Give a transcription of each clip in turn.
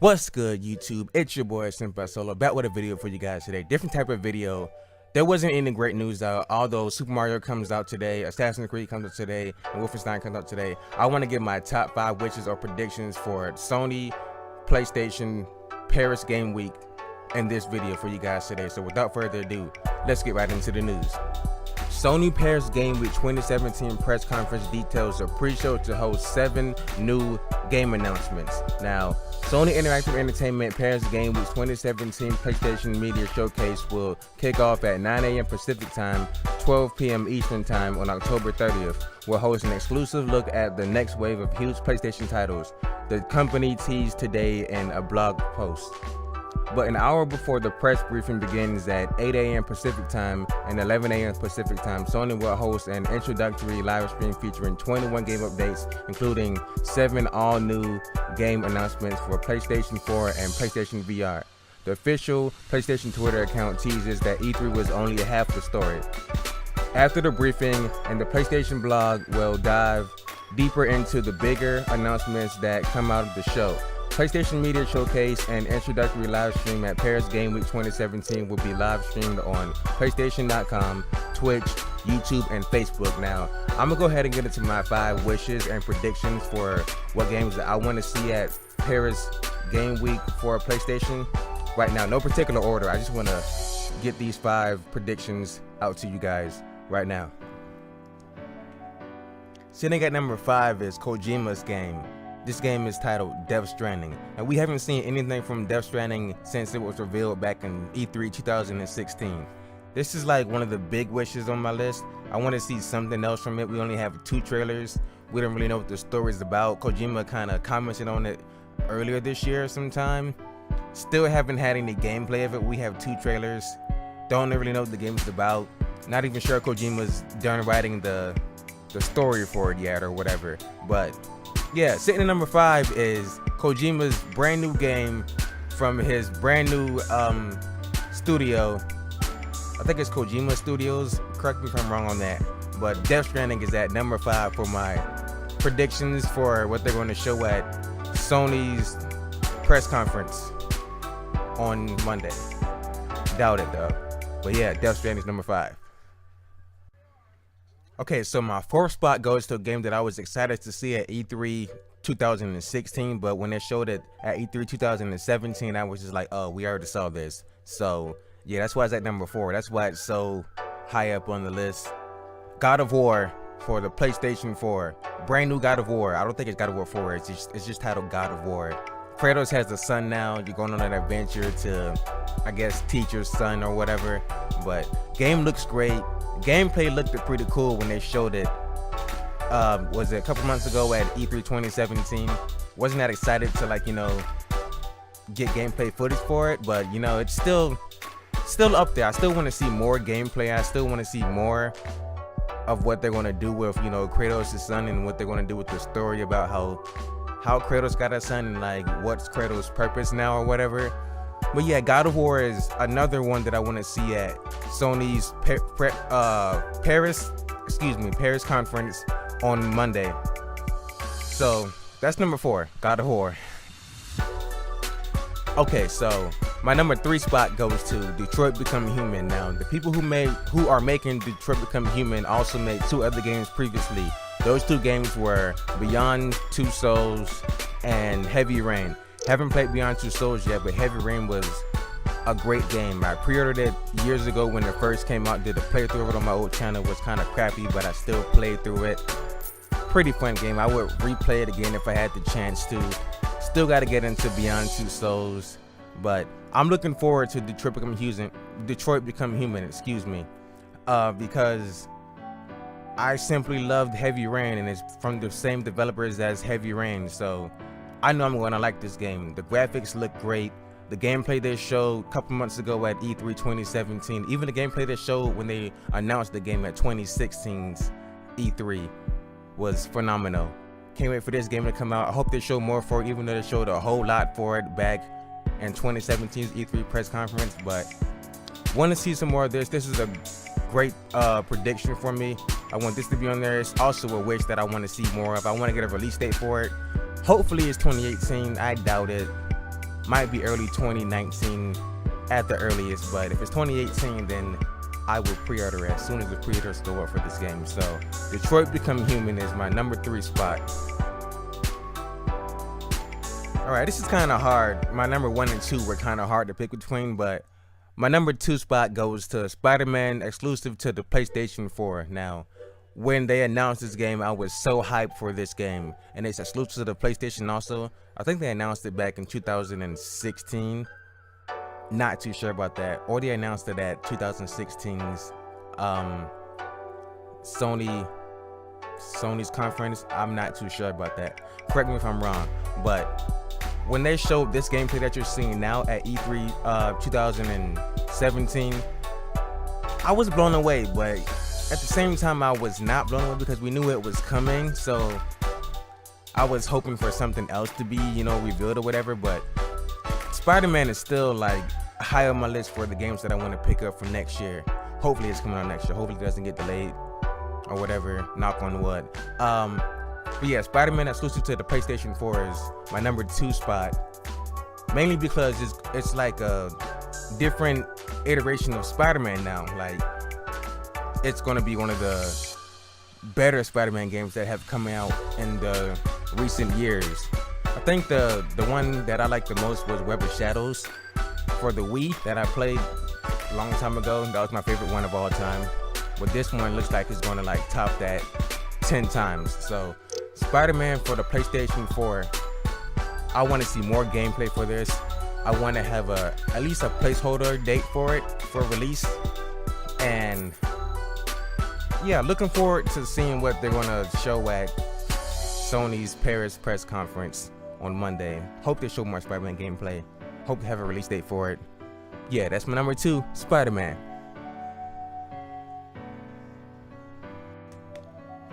What's good, YouTube? It's your boy Senpai Solo back with a video for you guys today. Different type of video. There wasn't any great news out, although Super Mario comes out today, Assassin's Creed comes out today, and Wolfenstein comes out today. I want to give my top 5 wishes or predictions for Sony, PlayStation, Paris Game Week in this video for you guys today. So without further ado, let's get right into the news. Sony Paris Game Week 2017 press conference details a pre-show to host 7 new game announcements. Now, Sony Interactive Entertainment Paris Game Week 2017 PlayStation Media Showcase will kick off at 9 a.m. Pacific Time, 12 p.m. Eastern Time on October 30th. We'll host an exclusive look at the next wave of huge PlayStation titles. The company teased today in a blog post. But an hour before the press briefing begins at 8 a.m. Pacific Time and 11 a.m. Pacific Time, Sony will host an introductory live stream featuring 21 game updates, including 7 all-new game announcements for PlayStation 4 and PlayStation VR. The official PlayStation Twitter account teases that E3 was only half the story. After the briefing, and the PlayStation blog will dive deeper into the bigger announcements that come out of the show. PlayStation Media Showcase and introductory live stream at Paris Game Week 2017 will be live streamed on PlayStation.com, Twitch, YouTube, and Facebook. Now, I'm gonna go ahead and get into my 5 wishes and predictions for what games that I want to see at Paris Game Week for PlayStation. Right now, no particular order. I just want to get these 5 predictions out to you guys right now. Sitting at number 5 is Kojima's game. This game is titled Death Stranding, and we haven't seen anything from Death Stranding since it was revealed back in E3 2016. This is like one of the big wishes on my list. I want to see something else from it. We only have 2 trailers. We don't really know what the story is about. Kojima kind of commented on it earlier this year sometime. Still haven't had any gameplay of it. We have 2 trailers. Don't really know what the game is about. Not even sure Kojima's done writing the story for it yet or whatever, but yeah, sitting at number 5 is Kojima's brand new game from his brand new studio. I think it's Kojima Studios. Correct me if I'm wrong on that. But Death Stranding is at number 5 for my predictions for what they're going to show at Sony's press conference on Monday. Doubt it though. But yeah, Death Stranding is number 5. Okay, so my 4th spot goes to a game that I was excited to see at E3 2016, but when they showed it at E3 2017, I was just like, oh, we already saw this. So yeah, that's why it's at number 4. That's why it's so high up on the list. God of War for the PlayStation 4. Brand new God of War. I don't think it's God of War 4. It's just titled God of War. Kratos has a son now. You're going on an adventure to, I guess, teach your son or whatever. But game looks great. Gameplay looked pretty cool when they showed it. Was it a couple months ago at E3 2017? Wasn't that excited to, like, you know, get gameplay footage for it, but you know, it's still up there. I still want to see more gameplay. I still want to see more of what they're going to do with, you know, Kratos' son, and what they're going to do with the story about how Kratos got a son and like what's Kratos' purpose now or whatever. But yeah, God of War is another one that I want to see at Sony's Paris conference on Monday. So that's number 4, God of War. Okay, so my number 3 spot goes to Detroit Become Human. Now, the people who are making Detroit Become Human also made 2 other games previously. Those 2 games were Beyond Two Souls and Heavy Rain. Haven't played Beyond Two Souls yet, but Heavy Rain was a great game. I pre-ordered it years ago when it first came out. Did a playthrough of it on my old channel. It was kind of crappy, but I still played through it. Pretty fun game. I would replay it again if I had the chance to. Still got to get into Beyond Two Souls, but I'm looking forward to Detroit Become Human, because I simply loved Heavy Rain, and it's from the same developers as Heavy Rain, so I know I'm going to like this game. The graphics look great. The gameplay they showed a couple months ago at E3 2017, even the gameplay they showed when they announced the game at 2016's E3 was phenomenal. Can't wait for this game to come out. I hope they show more for it, even though they showed a whole lot for it back in 2017's E3 press conference. But want to see some more of this. This is a great prediction for me. I want this to be on there. It's also a wish that I want to see more of. I want to get a release date for it. Hopefully it's 2018. I doubt it. might be early 2019 at the earliest, but if it's 2018, then I will pre-order as soon as the pre-orders go up for this game. So Detroit Become Human is my number 3 spot. Alright, this is kind of hard. My number 1 and 2 were kind of hard to pick between, but my number 2 spot goes to Spider-Man, exclusive to the PlayStation 4. Now, when they announced this game, I was so hyped for this game, and it's exclusive to the PlayStation also. I think they announced it back in 2016. Not too sure about that, or they announced it at 2016's Sony's conference. I'm not too sure about that. Correct me if I'm wrong, but when they showed this gameplay that you're seeing now at E3 2017, I was blown away, but at the same time I was not blown away because we knew it was coming. So I was hoping for something else to be, revealed or whatever. But Spider-Man is still like high on my list for the games that I want to pick up for next year. Hopefully it's coming out next year. Hopefully it doesn't get delayed or whatever. Knock on wood. But yeah, Spider-Man exclusive to the PlayStation 4 is my number 2 spot. Mainly because it's like a different iteration of Spider-Man now. Like, it's gonna be one of the better Spider-Man games that have come out in the recent years. I think the one that I liked the most was Web of Shadows for the Wii that I played a long time ago. That was my favorite one of all time. But this one looks like it's gonna like top that 10 times. So Spider-Man for the PlayStation 4, I want to see more gameplay for this. I want to have at least a placeholder date for it for release. And yeah, looking forward to seeing what they're going to show at Sony's Paris press conference on Monday. Hope they show more Spider-Man gameplay. Hope they have a release date for it. Yeah, that's my number 2, Spider-Man.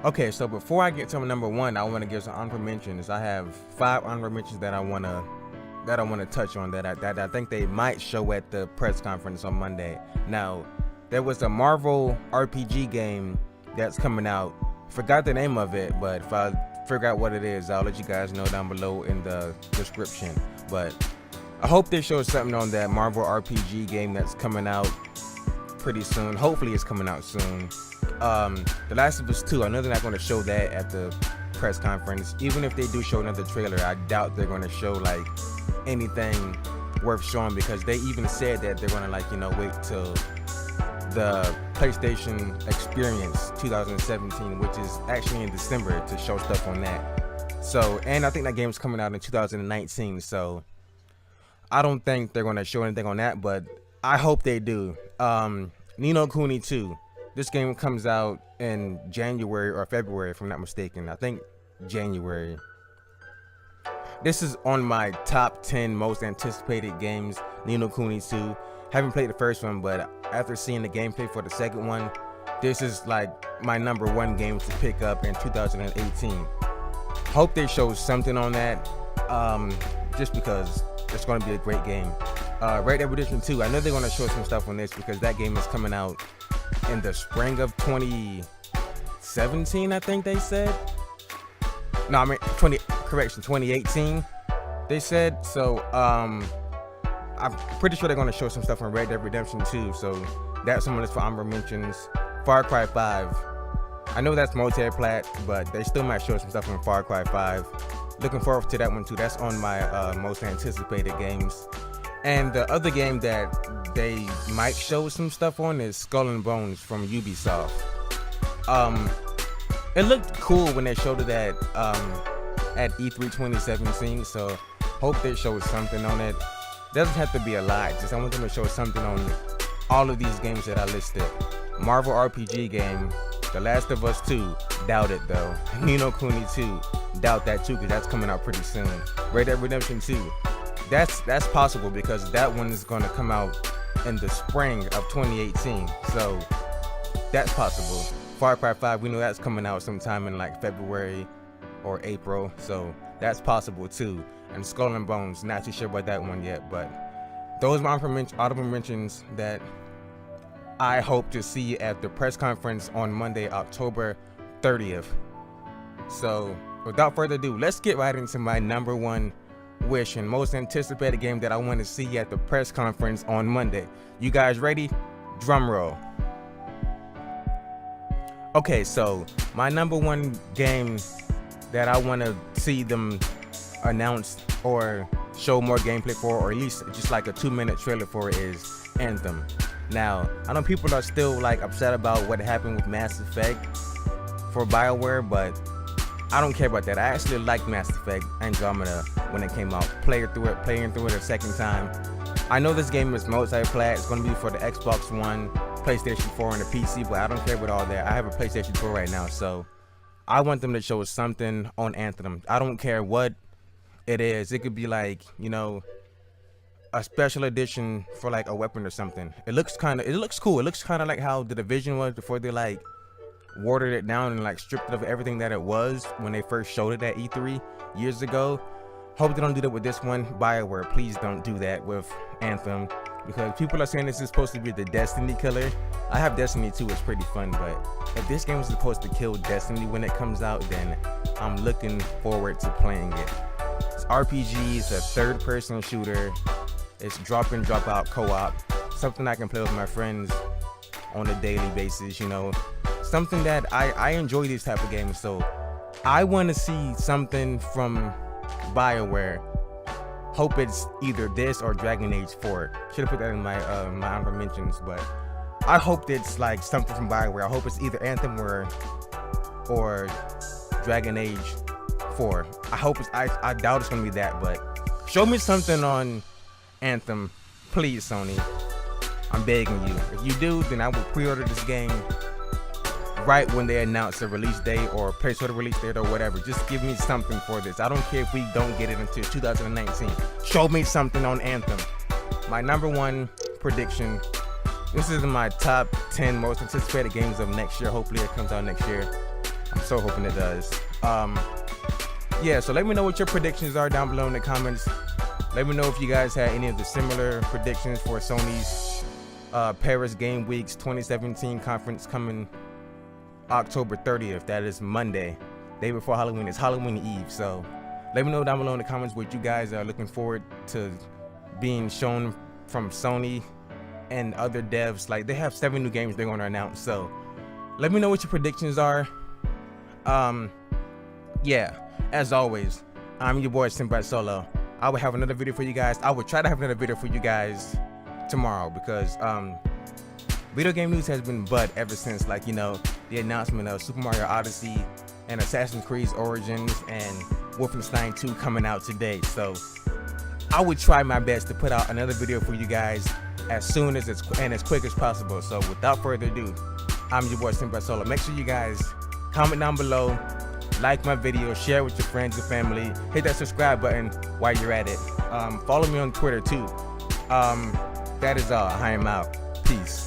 Okay, so before I get to my number 1, I want to give some honorable mentions. I have 5 honorable mentions that I want to touch on that I think they might show at the press conference on Monday. Now, there was a Marvel RPG game that's coming out. Forgot the name of it, but if I figure out what it is, I'll let you guys know down below in the description. But I hope they show something on that Marvel RPG game that's coming out pretty soon. Hopefully it's coming out soon. The Last of Us 2, I know they're not going to show that at the press conference. Even if they do show another trailer, I doubt they're going to show like anything worth showing, because they even said that they're going to wait till the PlayStation Experience 2017, which is actually in December, to show stuff on that. So, and I think that game's coming out in 2019, so I don't think they're going to show anything on that, but I hope they do. Ni no Kuni 2. This game comes out in January or February, if I'm not mistaken. I think January. This is on my top 10 most anticipated games, Ni no Kuni 2. Haven't played the first one, but after seeing the gameplay for the second one, this is like my number 1 game to pick up in 2018. Hope they show something on that, just because it's going to be a great game. Red Dead Redemption 2, I know they're going to show some stuff on this because that game is coming out in the spring of 2017, I think they said. No, I mean 2018 they said. So I'm pretty sure they're going to show some stuff on Red Dead Redemption 2, so that's on my list for honorable mentions. Far Cry 5, I know that's multi-plat, but they still might show some stuff on Far Cry 5. Looking forward to that one too. That's on my most anticipated games. And the other game that they might show some stuff on is Skull and Bones from Ubisoft. It looked cool when they showed it at E3 2017, so hope they show something on it. Doesn't have to be a lot, just I want them to show something on all of these games that I listed. Marvel RPG game, The Last of Us 2, doubt it though. Ni no Kuni 2, doubt that too, because that's coming out pretty soon. Red Dead Redemption 2, that's possible because that one is going to come out in the spring of 2018, so that's possible. Far Cry 5, we know that's coming out sometime in like February or April, so that's possible too. And Skull and Bones, not too sure about that one yet, but those are my audible mentions that I hope to see at the press conference on Monday, October 30th. So without further ado, let's get right into my number 1 wish and most anticipated game that I want to see at the press conference on Monday. You guys ready? Drum roll. Okay, so my number one game that I want to see them announce or show more gameplay for, or at least just like a 2-minute trailer for, is Anthem. Now, I know people are still like upset about what happened with Mass Effect for BioWare, but I don't care about that. I actually liked Mass Effect Andromeda when it came out. Playing through it a second time. I know this game is multi-plat. It's going to be for the Xbox One, PlayStation 4, and the PC, but I don't care about all that. I have a PlayStation 4 right now, so I want them to show something on Anthem. I don't care what it is. It could be like, you know, a special edition for like a weapon or something. It looks cool. It looks kind of like how the Division was before they like watered it down and like stripped it of everything that it was when they first showed it at E3 years ago. Hope they don't do that with this one. BioWare, please don't do that with Anthem, because people are saying this is supposed to be the Destiny killer. I have Destiny 2, it's pretty fun, but if this game is supposed to kill Destiny when it comes out, then I'm looking forward to playing it. It's RPG, it's a third-person shooter, it's drop-in, drop-out co-op, something I can play with my friends on a daily basis, you know, something that I enjoy these type of games, so I want to see something from BioWare. Hope it's either this or Dragon Age 4. Should have put that in my my honorable mentions, but I hope it's like something from BioWare. I hope it's either Anthem or Dragon Age 4. I hope it's I doubt it's gonna be that, but show me something on Anthem, please, Sony. I'm begging you. If you do, then I will pre-order this game right when they announce the release date or placeholder release date or whatever. Just give me something for this. I don't care if we don't get it until 2019. Show me something on Anthem. My number one prediction. This is my top 10 most anticipated games of next year. Hopefully it comes out next year. I'm so hoping it does. Yeah, so let me know what your predictions are down below in the comments. Let me know if you guys had any of the similar predictions for Sony's Paris Game Week's 2017 conference coming October 30th. That is Monday, day before Halloween. It's Halloween Eve, so let me know down below in the comments what you guys are looking forward to being shown from Sony and other devs. Like, they have 7 new games they're going to announce, so let me know what your predictions are. Yeah, as always, I'm your boy Senpai Solo. I will have another video for you guys. I will try to have another video for you guys tomorrow, because video game news has been bud ever since, like, you know, the announcement of Super Mario Odyssey and Assassin's Creed Origins and Wolfenstein 2 coming out today. So I would try my best to put out another video for you guys as soon as and as quick as possible. So without further ado, I'm your boy Senpai Solo. Make sure you guys comment down below, like my video, share with your friends and family, hit that subscribe button while you're at it. Follow me on Twitter too. That is all. I am out. Peace.